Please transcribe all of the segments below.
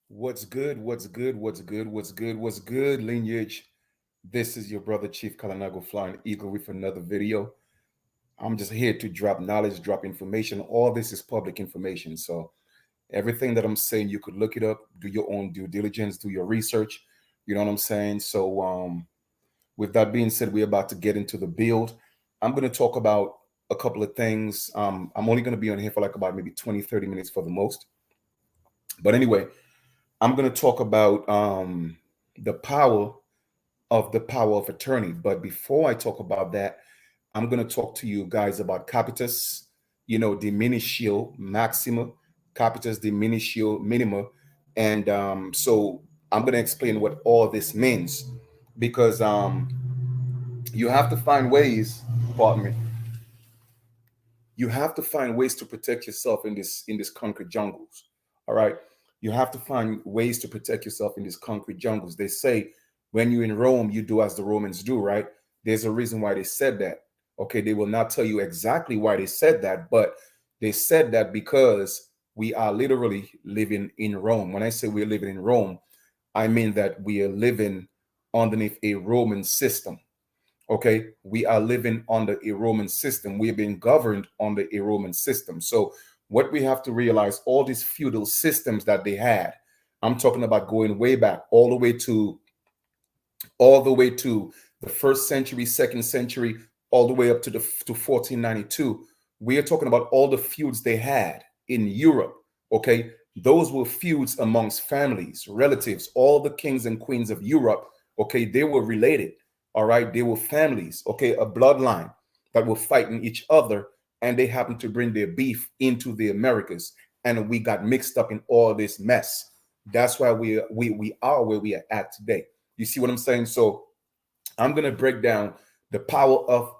What's good? What's good? What's good? What's good? What's good, lineage? This is your brother Chief Kalanago Flying Eagle with another video. I'm just here to drop knowledge, drop information. All this is public information. So everything that I'm saying, you could look it up, do your own due diligence, do your research. You know what I'm saying? So with that being said, we're about to get into the build. I'm going to talk about a couple of things. I'm only going to be on here for like about maybe 20, 30 minutes for the most. But anyway, I'm going to talk about the power of attorney. But before I talk about that, I'm going to talk to you guys about capitis, diminutio maxima, capitis diminutio minima, and so I'm going to explain what all this means because you have to find ways. Pardon me. You have to find ways to protect yourself in this concrete jungles. All right, you have to find ways to protect yourself in these concrete jungles. They say when you're in Rome, you do as the Romans do, right? There's a reason why they said that. Okay, they will not tell you exactly why they said that, but they said that because we are literally living in Rome. When I say we're living in Rome, I mean that we are living underneath a Roman system. Okay, we are living under a Roman system. We are being governed under a Roman system. So what we have to realize, all these feudal systems that they had, I'm talking about going way back, all the way to the first century, second century, all the way up to 1492. We are talking about all the feuds they had in Europe. Okay, those were feuds amongst families, relatives, all the kings and queens of Europe. Okay, they were related. All right, they were families. Okay, a bloodline that were fighting each other, and they happened to bring their beef into the Americas, and we got mixed up in all this mess. That's why we are where we are at today. You see what I'm saying? So I'm going to break down the power of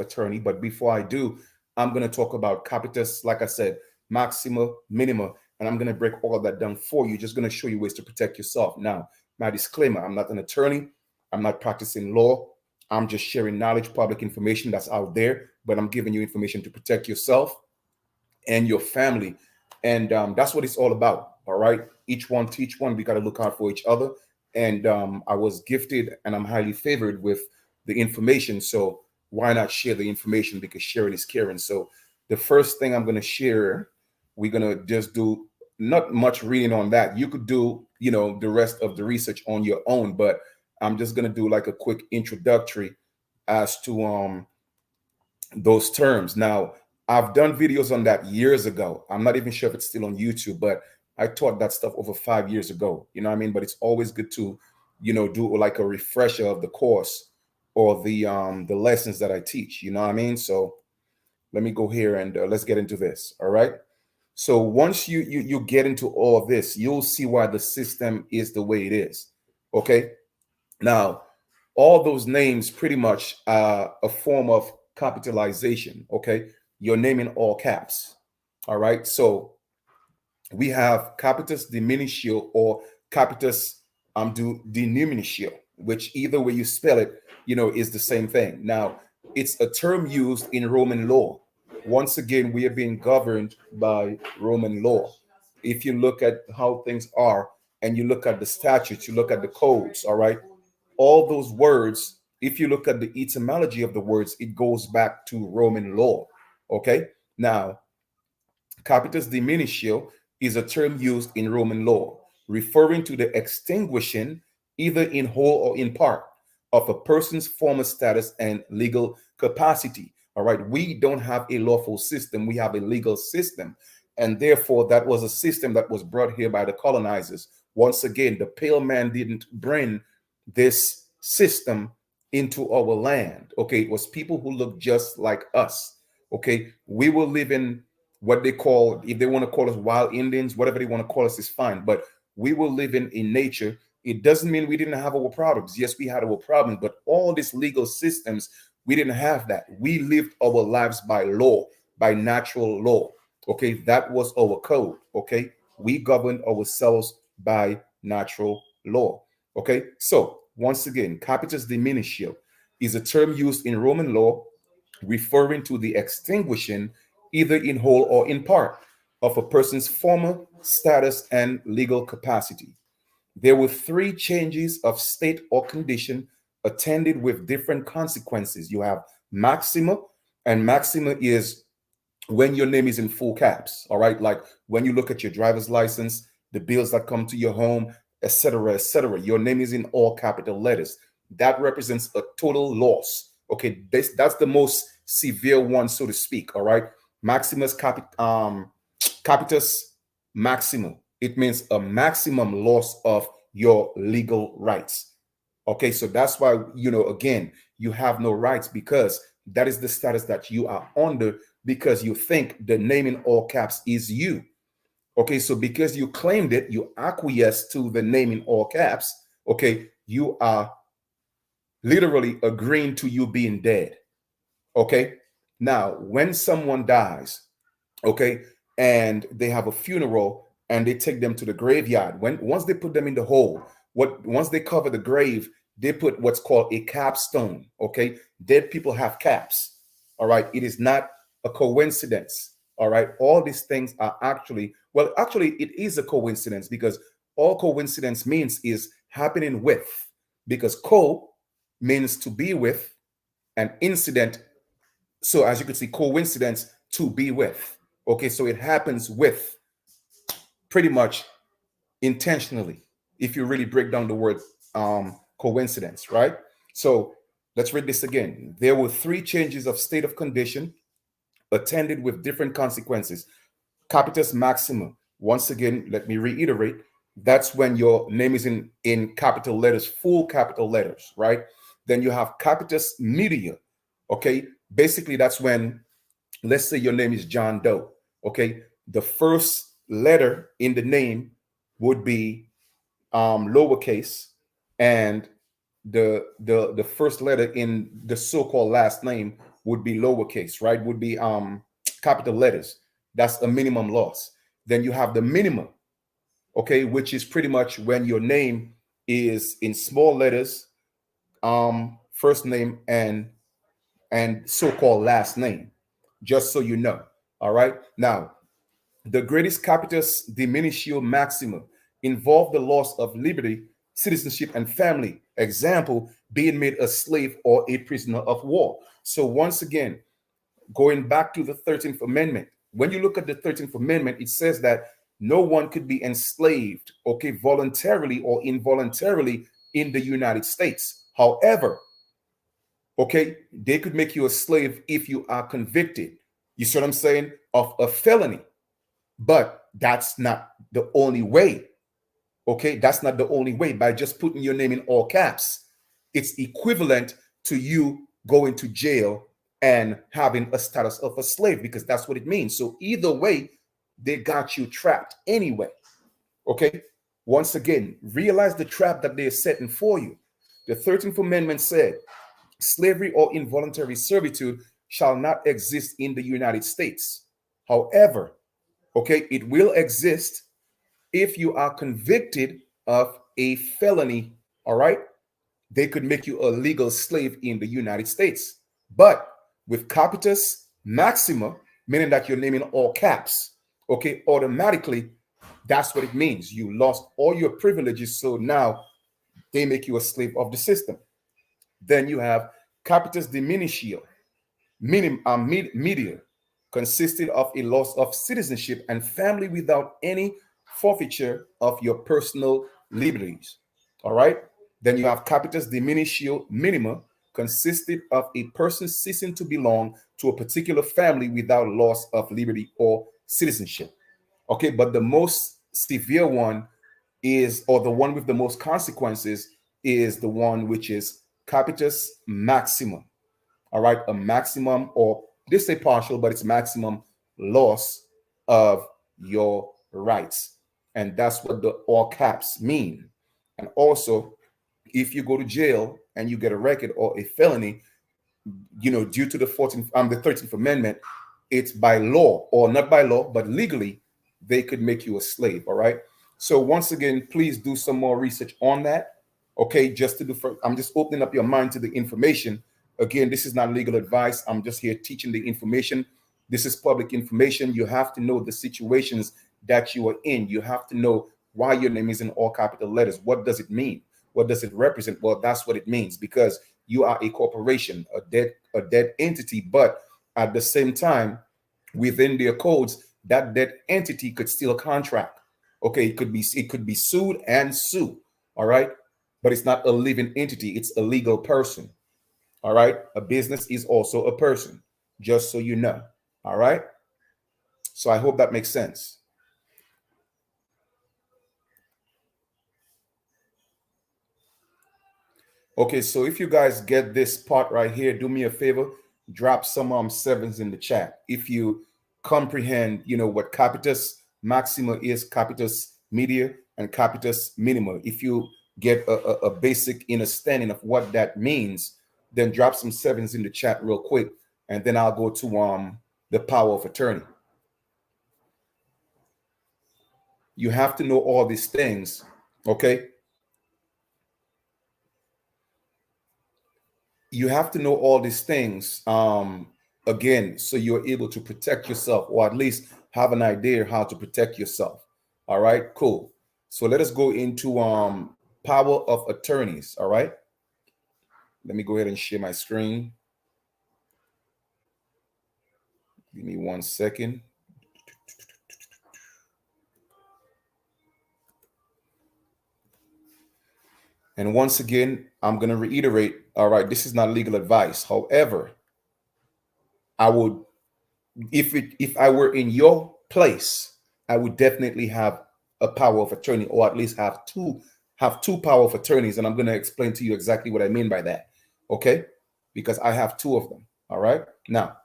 attorney, but before I do, I'm going to talk about capitis, like I said, maxima, minima, and I'm going to break all of that down for you. Just going to show you ways to protect yourself. Now, my disclaimer: I'm not an attorney. I'm not practicing law. I'm just sharing knowledge, public information that's out there, but I'm giving you information to protect yourself and your family. And that's what it's all about. All right. Each one teach one. We got to look out for each other. And I was gifted and I'm highly favored with the information. So why not share the information? Because sharing is caring. So the first thing I'm going to share, we're going to just do not much reading on that. You could do, the rest of the research on your own, but I'm just going to do like a quick introductory as to those terms. Now, I've done videos on that years ago. I'm not even sure if it's still on YouTube, but I taught that stuff over 5 years ago. You know what I mean? But it's always good to, do like a refresher of the course or the lessons that I teach. You know what I mean? So let me go here and let's get into this. All right. So once you get into all of this, you'll see why the system is the way it is. Okay. Now, all those names pretty much are a form of capitalization. Okay, your name in all caps. All right, so we have capitis diminutio or capitis diminuitio, which either way you spell it, is the same thing. Now, it's a term used in Roman law. Once again, we are being governed by Roman law. If you look at how things are and you look at the statutes, you look at the codes, all right, all those words, if you look at the etymology of the words, it goes back to Roman law. Okay. Now, capitis diminutio is a term used in Roman law, referring to the extinguishing, either in whole or in part, of a person's former status and legal capacity. All right. We don't have a lawful system, we have a legal system. And therefore, that was a system that was brought here by the colonizers. Once again, the pale man didn't bring this system into our land. Okay, it was people who looked just like us. Okay, we were living what they call, if they want to call us wild Indians, whatever they want to call us is fine. But we were living in nature. It doesn't mean we didn't have our problems. Yes, we had our problems, but all these legal systems, we didn't have that. We lived our lives by law, by natural law. Okay, that was our code. Okay, we governed ourselves by natural law. Okay, so once again, capitis diminutio is a term used in Roman law referring to the extinguishing, either in whole or in part, of a person's former status and legal capacity. There were three changes of state or condition attended with different consequences. You have maxima, and maxima is when your name is in full caps. All right, like when you look at your driver's license, the bills that come to your home, etc., etc., your name is in all capital letters. That represents a total loss. Okay, that's the most severe one, so to speak. All right, maximus capitis maximum. It means a maximum loss of your legal rights. Okay, so that's why, again, you have no rights because that is the status that you are under because you think the name in all caps is you. Okay, so because you claimed it, you acquiesce to the name in all caps. Okay, you are literally agreeing to you being dead. Okay, now when someone dies, okay, and they have a funeral and they take them to the graveyard, once they put them in the hole, once they cover the grave, they put what's called a capstone. Okay, dead people have caps. All right, it is not a coincidence. All right, all these things are actually it is a coincidence because all coincidence means is happening with, because co means to be with, and incident. So as you can see, coincidence, to be with. Okay, so it happens with, pretty much intentionally, if you really break down the word coincidence, right? So let's read this again. There were three changes of state of condition attended with different consequences. Capitis maxima. Once again, let me reiterate. That's when your name is in capital letters, full capital letters, right? Then you have capitis media. Okay, basically that's when, let's say your name is John Doe. Okay, the first letter in the name would be lowercase, and the first letter in the so-called last name would be lowercase, right? Would be capital letters. That's a minimum loss. Then you have the minimum, okay, which is pretty much when your name is in small letters, first name and so-called last name, just so you know. All right, now the greatest capitis diminutio maxima involve the loss of liberty, citizenship, and family. Example, being made a slave or a prisoner of war. So once again, going back to the 13th Amendment, when you look at the 13th Amendment, it says that no one could be enslaved, okay, voluntarily or involuntarily in the United States. However, okay, they could make you a slave if you are convicted, you see what I'm saying, of a felony. But that's not the only way. Okay, that's not the only way. By just putting your name in all caps, it's equivalent to you going to jail and having a status of a slave, because that's what it means. So either way, they got you trapped anyway. Okay, once again, realize the trap that they're setting for you. The 13th Amendment said slavery or involuntary servitude shall not exist in the United States. However, okay, it will exist if you are convicted of a felony. All right, they could make you a legal slave in the United States. But with capitis maxima, meaning that your name in all caps, okay, automatically, that's what it means. You lost all your privileges, so now they make you a slave of the system. Then you have capitis diminutio, media, consisted of a loss of citizenship and family without any forfeiture of your personal liberties. All right. Then you have capitis diminutio minima, consisted of a person ceasing to belong to a particular family without loss of liberty or citizenship. Okay, but the most severe one is, or the one with the most consequences, is the one which is capitis maxima. All right, a maximum, or they say partial, but it's maximum loss of your rights. And that's what the all caps mean. And also, if you go to jail and you get a record or a felony, due to the 13th Amendment, it's by law, or not by law, but legally, they could make you a slave. All right. So once again, please do some more research on that. Okay, just to do, I'm just opening up your mind to the information. Again, this is not legal advice. I'm just here teaching the information This is public information. You have to know the situations that you are in. You have to know why your name is in all capital letters. What does it mean? What does it represent? Well, that's what it means, because you are a corporation, a dead entity, but at the same time, within their codes, that dead entity could steal a contract. Okay, it could be sued and sue. All right, but it's not a living entity, it's a legal person. All right, a business is also a person, just so you know. All right, so I hope that makes sense. Okay, so if you guys get this part right here, do me a favor, drop some sevens in the chat. If you comprehend, what Capitis Maxima is, Capitis Media, and Capitis Minima. If you get a basic understanding of what that means, then drop some sevens in the chat real quick, and then I'll go to the power of attorney. You have to know all these things, okay? You have to know all these things, again, so you're able to protect yourself, or at least have an idea how to protect yourself. All right, cool. So let us go into power of attorneys. All right, let me go ahead and share my screen. Give me 1 second. And once again, I'm going to reiterate, all right, this is not legal advice. However, I would, if I were in your place, I would definitely have a power of attorney, or at least have two power of attorneys. And I'm going to explain to you exactly what I mean by that. Okay? Because I have two of them. All right. Now,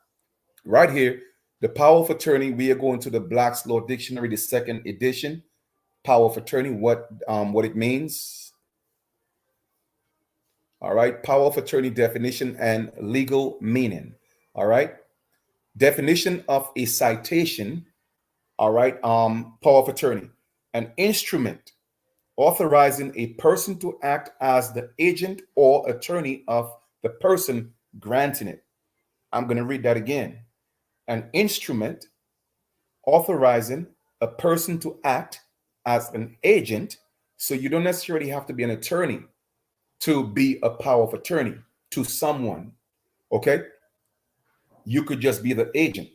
right here, the power of attorney, we are going to the Black's Law Dictionary, the second edition. Power of attorney, what it means. All right, power of attorney definition and legal meaning. All right, definition of a citation. All right, power of attorney, an instrument authorizing a person to act as the agent or attorney of the person granting it. I'm going to read that again. An instrument authorizing a person to act as an agent. So you don't necessarily have to be an attorney to be a power of attorney to someone. Okay, you could just be the agent.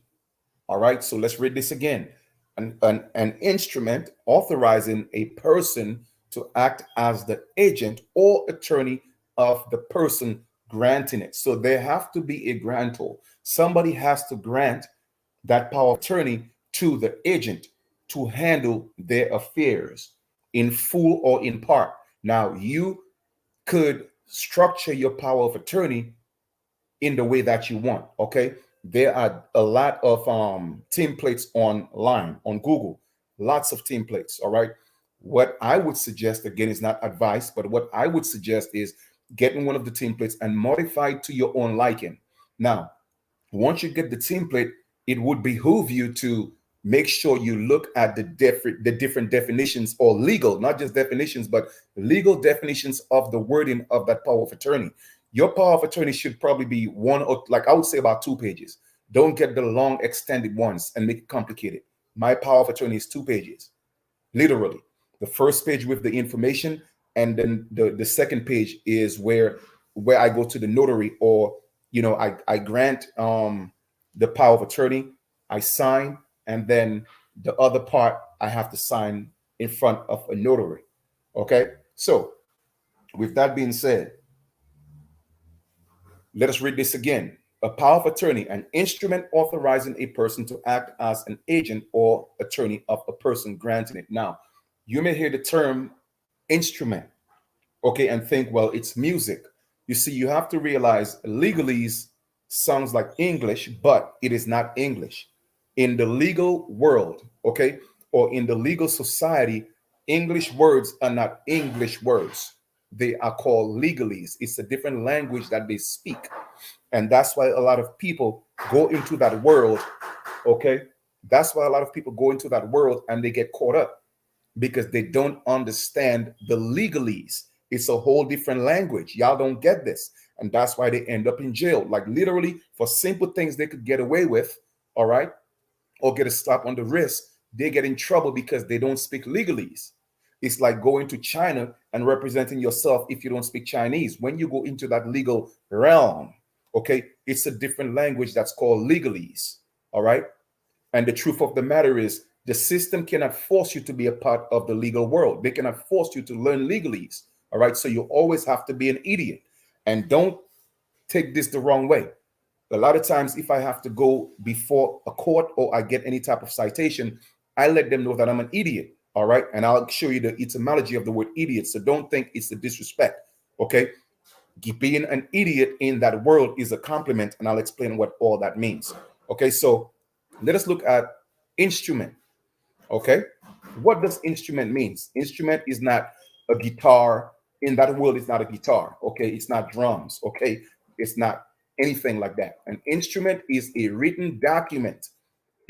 All right, so let's read this again. An instrument authorizing a person to act as the agent or attorney of the person granting it. So there have to be a grantor. Somebody has to grant that power of attorney to the agent to handle their affairs in full or in part. Now, you could structure your power of attorney in the way that you want. Okay, there are a lot of templates online on Google, lots of templates. All right, what I would suggest, again, is not advice, but what I would suggest is getting one of the templates and modify it to your own liking. Now, once you get the template, it would behoove you to make sure you look at the different definitions, or legal, not just definitions, but legal definitions of the wording of that power of attorney. Your power of attorney should probably be one, or like I would say about 2 pages. Don't get the long extended ones and make it complicated. My power of attorney is 2 pages, literally. The first page with the information, and then the second page is where I go to the notary, or I grant the power of attorney, I sign, and then the other part I have to sign in front of a notary. Okay, so with that being said, let us read this again. A power of attorney, an instrument authorizing a person to act as an agent or attorney of a person granting it. Now, you may hear the term instrument, okay, and think, well, it's music. You see, you have to realize legalese sounds like English, but it is not English. In the legal world, okay, or in the legal society, English words are not English words. They are called legalese. It's a different language that they speak. And that's why a lot of people go into that world, okay? That's why a lot of people go into that world and they get caught up, because they don't understand the legalese. It's a whole different language. Y'all don't get this. And that's why they end up in jail. Like literally for simple things they could get away with, all right, or get a slap on the wrist, they get in trouble because they don't speak legalese. It's like going to China and representing yourself if you don't speak Chinese. When you go into that legal realm, okay, it's a different language that's called legalese, all right? And the truth of the matter is, the system cannot force you to be a part of the legal world. They cannot force you to learn legalese, all right? So you always have to be an idiot. And don't take this the wrong way. A lot of times, if I have to go before a court or I get any type of citation, I let them know that I'm an idiot. All right. And I'll show you the etymology of the word idiot. So don't think it's a disrespect. Okay. Being an idiot in that world is a compliment. And I'll explain what all that means. Okay. So let us look at instrument. Okay. What does instrument means? Instrument is not a guitar. In that world, it's not a guitar. Okay. It's not drums. Okay. It's not anything like that. An instrument is a written document,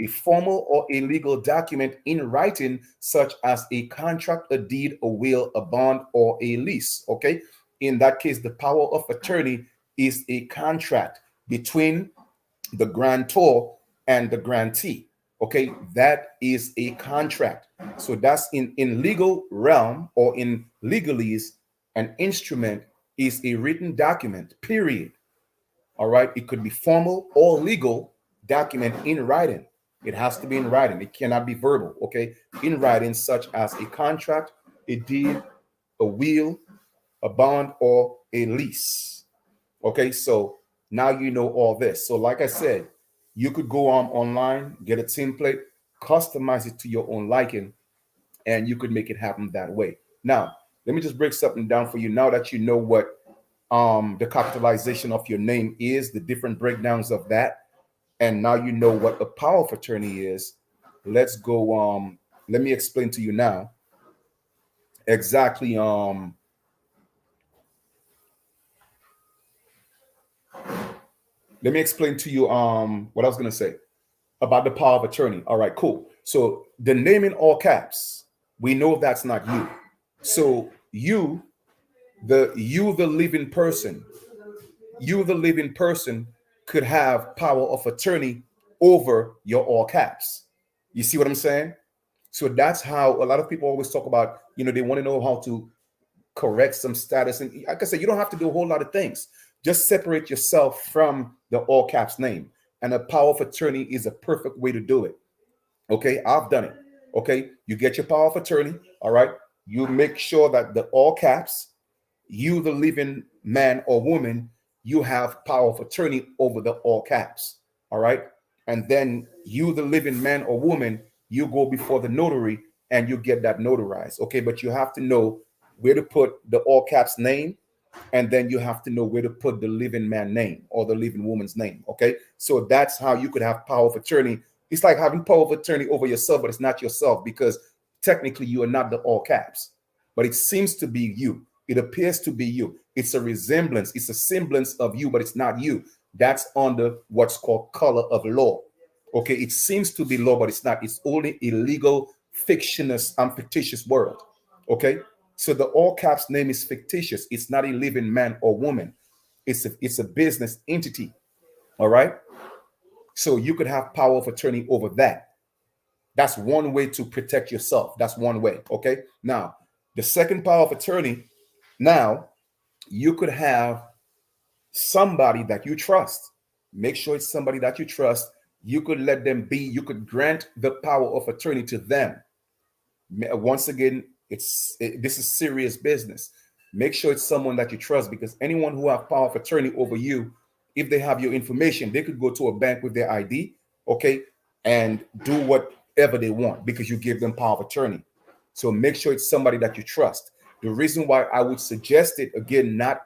a formal or a legal document in writing, such as a contract, a deed, a will, a bond, or a lease. Okay. In that case, the power of attorney is a contract between the grantor and the grantee. Okay. That is a contract. So that's in legal realm or in legalese, an instrument is a written document, period. All right. It could be formal or legal document in writing. It has to be in writing. It cannot be verbal. Okay. In writing, such as a contract, a deed, a will, a bond, or a lease. Okay. So now you know all this. So, like I said, you could go on online, get a template, customize it to your own liking, and you could make it happen that way. Now, let me just break something down for you. Now that you know what the capitalization of your name is, the different breakdowns of that, and now you know what a power of attorney is. Let's go. Let me explain to you now exactly. Let me explain to you what I was gonna say about the power of attorney. All right, cool. So the name in all caps, we know that's not you. So the living person, you the living person could have power of attorney over your all caps. You see what I'm saying? So that's how a lot of people always talk about, they want to know how to correct some status. And like I said, you don't have to do a whole lot of things. Just separate yourself from the all caps name. And a power of attorney is a perfect way to do it. Okay, I've done it. Okay, you get your power of attorney. All right, you make sure that the all caps, you, the living man or woman, you have power of attorney over the all caps. All right. And then you, the living man or woman, you go before the notary and you get that notarized. Okay. But you have to know where to put the all caps name. And then you have to know where to put the living man name or the living woman's name. Okay. So that's how you could have power of attorney. It's like having power of attorney over yourself, but it's not yourself because technically you are not the all caps, but it seems to be you. It appears to be you. It's a resemblance. It's a semblance of you, but it's not you. That's under what's called color of law. Okay, it seems to be law, but it's not. It's only a legal, fictitious world. Okay, so the all caps name is fictitious. It's not a living man or woman. It's a business entity. All right. So you could have power of attorney over that. That's one way to protect yourself. That's one way. Okay. Now, the second power of attorney, now you could have somebody that you trust. Make sure it's somebody that you trust. You could let them be, you could grant the power of attorney to them. Once again, this is serious business. Make sure it's someone that you trust, because anyone who have power of attorney over you, if they have your information, they could go to a bank with their ID, okay, and do whatever they want because you give them power of attorney. So make sure it's somebody that you trust. The reason why I would suggest it, again, not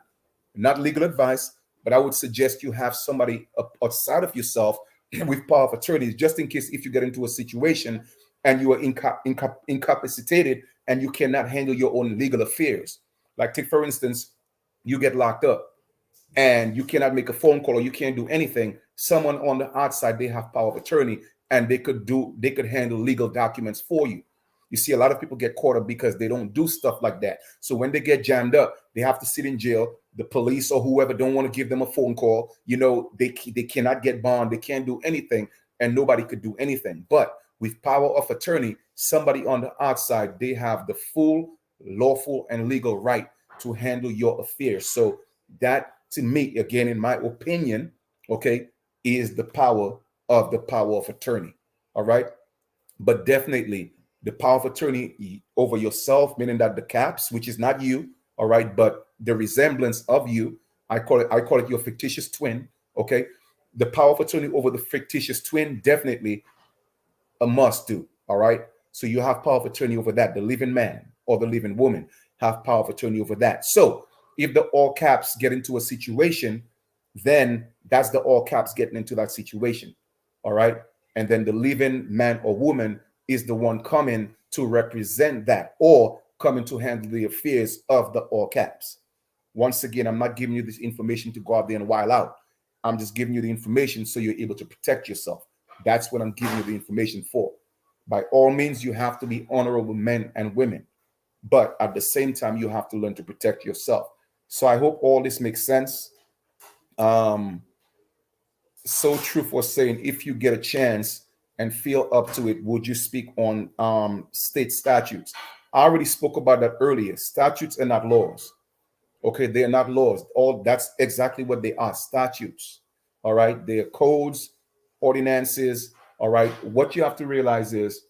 legal advice, but I would suggest you have somebody outside of yourself with power of attorney, just in case if you get into a situation and you are incapacitated and you cannot handle your own legal affairs. Like, take for instance, you get locked up and you cannot make a phone call or you can't do anything. Someone on the outside, they have power of attorney and they could handle legal documents for you. You see, a lot of people get caught up because they don't do stuff like that. So when they get jammed up, they have to sit in jail. The police or whoever don't want to give them a phone call. They cannot get bond. They can't do anything. and nobody could do anything. But with power of attorney, somebody on the outside, they have the full lawful and legal right to handle your affairs. So that, to me, again, in my opinion, okay, is the power of attorney. All right. But definitely the power of attorney over yourself, meaning that the caps, which is not you, all right, but the resemblance of you, I call it your fictitious twin. Okay. The power of attorney over the fictitious twin, definitely a must do. All right. So you have power of attorney over that. The living man or the living woman have power of attorney over that. So if the all caps get into a situation, then that's the all caps getting into that situation. All right. And then the living man or woman is the one coming to represent that or coming to handle the affairs of the all caps. Once again, I'm not giving you this information to go out there and while out. I'm just giving you the information so you're able to protect yourself. That's what I'm giving you the information for. By all means, you have to be honorable men and women, but at the same time, you have to learn to protect yourself. So I hope all this makes sense. So Truth was saying, if you get a chance and feel up to it, would you speak on state statutes? I already spoke about that earlier. Statutes are not laws. Okay, they are not laws. All that's exactly what they are, statutes. All right, they are codes, ordinances. All right, what you have to realize is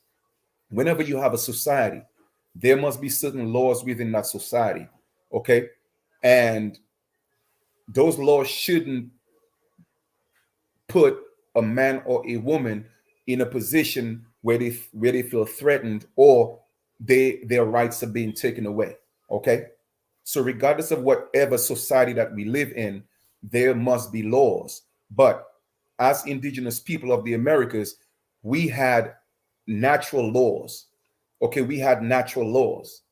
whenever you have a society, there must be certain laws within that society. Okay, and those laws shouldn't put a man or a woman in a position where they feel threatened or their rights are being taken away. Okay, so regardless of whatever society that we live in, there must be laws. But as indigenous people of the Americas, we had natural laws. Okay, we had natural laws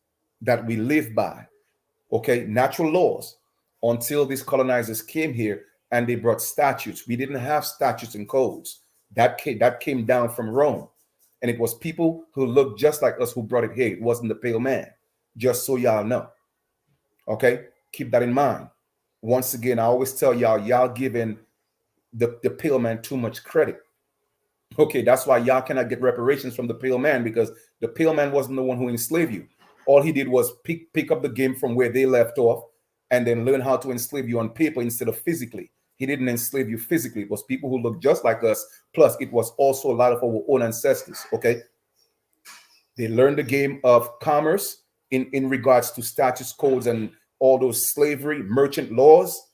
that we live by. Okay, natural laws until these colonizers came here and they brought statutes. We didn't have statutes and codes. That came down from Rome. And it was people who looked just like us who brought it here. It wasn't the pale man, just so y'all know. Okay, keep that in mind. Once again, I always tell y'all giving the pale man too much credit. Okay, that's why y'all cannot get reparations from the pale man, because the pale man wasn't the one who enslaved you. All he did was pick up the game from where they left off and then learn how to enslave you on paper instead of physically. He didn't enslave you physically. It was people who looked just like us. Plus, it was also a lot of our own ancestors. Okay, they learned the game of commerce in regards to statutes, codes, and all those slavery, merchant laws,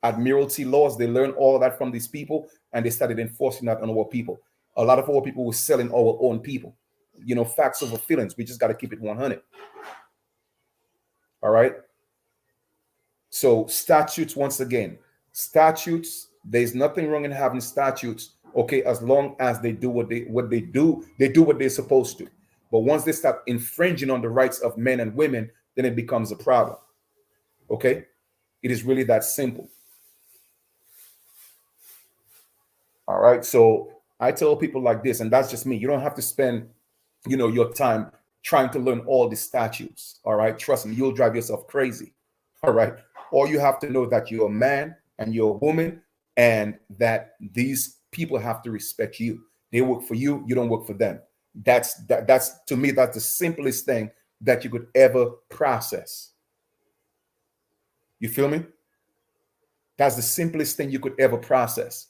admiralty laws. They learned all that from these people, and they started enforcing that on our people. A lot of our people were selling our own people. You know, facts over feelings. We just got to keep it 100. All right. So statutes, once again, statutes. There's nothing wrong in having statutes. Okay, as long as they do what they do, they do what they're supposed to. But once they start infringing on the rights of men and women, then it becomes a problem. Okay, it is really that simple. All right. So I tell people like this, and that's just me. You don't have to spend, your time trying to learn all the statutes. All right. Trust me, you'll drive yourself crazy. All right. All you have to know that you're a man and you're a woman, and that these people have to respect you. They work for you. You don't work for them. That's to me, that's the simplest thing that you could ever process. You feel me? That's the simplest thing you could ever process.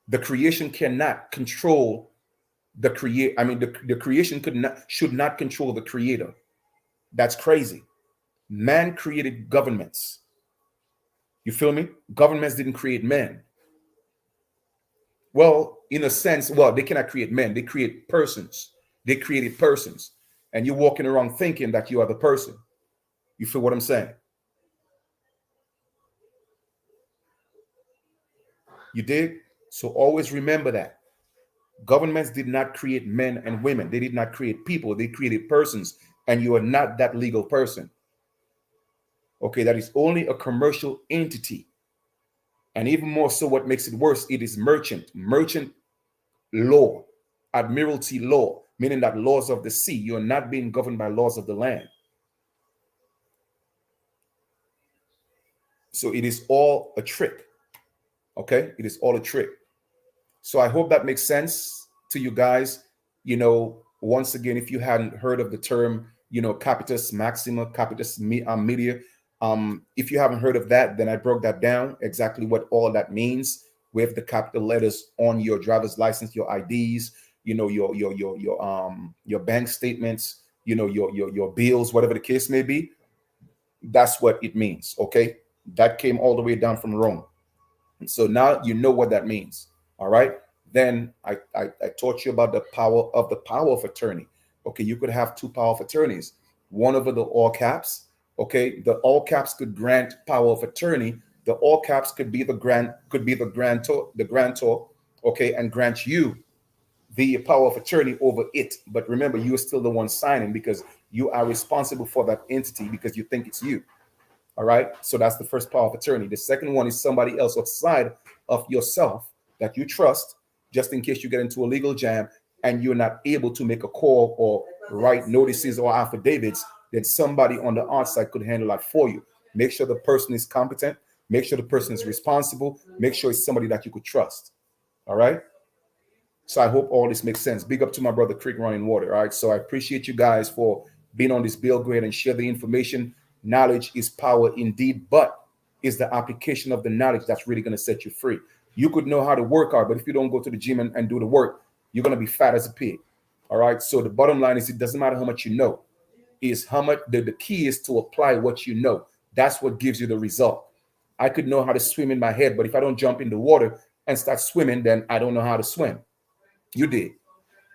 The creation cannot control the create. I mean, the creation should not control the creator. That's crazy. Man created governments. You feel me? Governments didn't create men. Well, in a sense, they cannot create men. They create persons. They created persons. And you're walking around thinking that you are the person. You feel what I'm saying? You dig? So always remember that. Governments did not create men and women. They did not create people. They created persons. And you are not that legal person. Okay, that is only a commercial entity. And even more so, what makes it worse, it is merchant law, admiralty law, meaning that laws of the sea. You're not being governed by laws of the land. So it is all a trick. Okay, it is all a trick. So I hope that makes sense to you guys. Once again, if you hadn't heard of the term, Capitis Maxima, Capitis Media, if you haven't heard of that, then I broke that down exactly what all that means with the capital letters on your driver's license, your IDs, your bank statements, your bills, whatever the case may be. That's what it means. Okay, that came all the way down from Rome. So now you know what that means. All right. Then I taught you about the power of attorney. Okay, you could have two power of attorneys. One over the all caps. Okay, the all caps could grant power of attorney. The all caps could be the grantor. Okay, and grant you the power of attorney over it. But remember, you're still the one signing because you are responsible for that entity because you think it's you. All right. So that's the first power of attorney. The second one is somebody else outside of yourself that you trust, just in case you get into a legal jam and you're not able to make a call or write notices or affidavits, then somebody on the outside could handle that for you. Make sure the person is competent. Make sure the person is responsible. Make sure it's somebody that you could trust. All right. So I hope all this makes sense. Big up to my brother Creek Running Water. All right. So I appreciate you guys for being on this bill. Go ahead and share the information. Knowledge is power indeed, but it's the application of the knowledge that's really going to set you free. You could know how to work hard, but if you don't go to the gym and do the work, you're going to be fat as a pig. All right. So the bottom line is it doesn't matter how much you know. Is how much the key is to apply what you know. That's what gives you the result. I could know how to swim in my head, but if I don't jump in the water and start swimming, then I don't know how to swim. You did.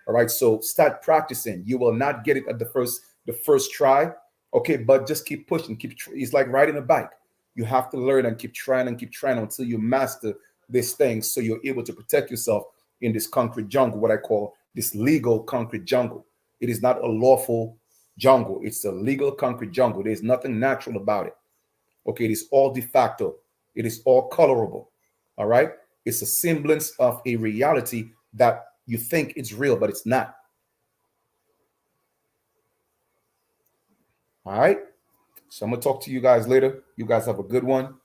All right. So start practicing. You will not get it at the first try. Okay, but just keep pushing. It's like riding a bike. You have to learn and keep trying until you master this thing, so you're able to protect yourself in this concrete jungle, what I call this legal concrete jungle. It is not a lawful jungle. It's a legal concrete jungle. There's nothing natural about it. Okay, it is all de facto. It is all colorable. All right. It's a semblance of a reality that you think it's real, but it's not. All right. So I'm going to talk to you guys later. You guys have a good one.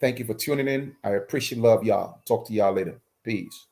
Thank you for tuning in. I appreciate love y'all. Talk to y'all later. Peace.